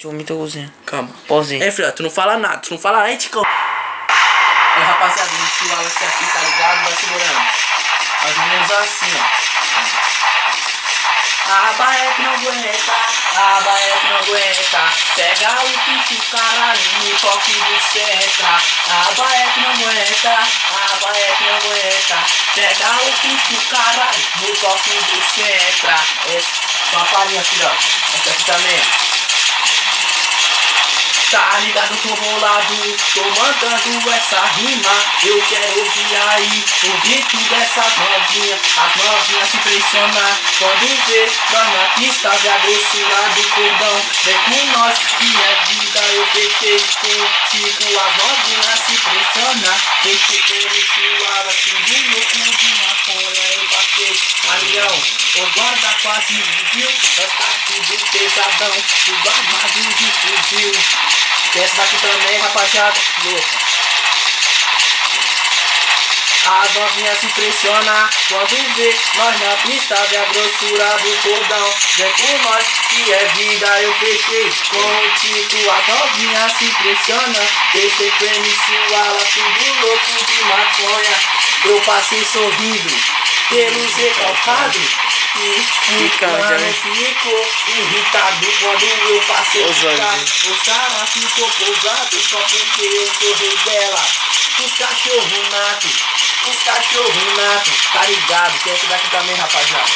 Deixa eu me cozinha. Calma. Pause. É, filho, tu não fala nada, tu não fala nada, Ticão. Aí, rapaziada, esse Wallace aqui, tá ligado? Vai segurando. Mais ou menos assim, ó. A barreca não aguenta, a barreca não aguenta. Pega o picho, caralho, no toque do Cetra. A barreca não aguenta, a barreca não aguenta. Pega o picho, caralho, no toque do Cetra. Só uma palhinha, filho, ó. Essa aqui também. Tá ligado, tô bolado, tô mandando essa rima. Eu quero ouvir aí o grito dessas novinhas. As novinhas se pressionar quando vê nós na pista. Vê a grossura do cordão, vem com nós que é vida. Eu fechei contigo, as novinhas se pressionar. Fechei com esse ala, tudo louco de maconha. Eu passei, alião, os guarda quase me viu. Nós tá tudo pesadão, tudo armado de fuzil. Tem essa daqui também, rapaziada, louca. As novinhas se pressiona quando vê nós na pista, vê a grossura do cordão. Vem com nós que é vida, eu fechei com o Tico. As novinhas se pressiona, fechei com MC Wala, tudo louco de maconha. Eu passei sorrindo pelos recalcados. E ficou irritado quando eu passei de carro. Os caras ficou pousados só porque eu sou rei dela. Os cachorro nato, tá ligado? Tem esse daqui também, rapaziada.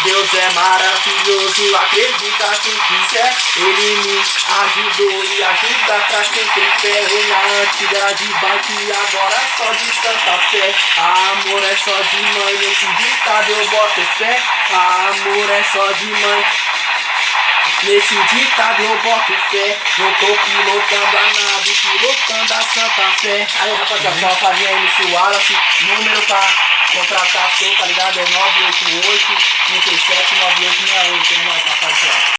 Deus é maravilhoso, acredita quem quiser. Ele me ajudou e ajuda pra quem tem fé. Eu na antiga de bike, agora é só de Santa Fé. Amor é só de mãe, nesse ditado eu boto fé. Amor é só de mãe, nesse ditado eu boto fé. Eu tô pilotando a nave, pilotando a Santa Fé. Aí, rapaziada, só pra mim aí, MC Wallace. Número pra contratar show, tá ligado? É 988 37 9868. É nóis, rapaziada.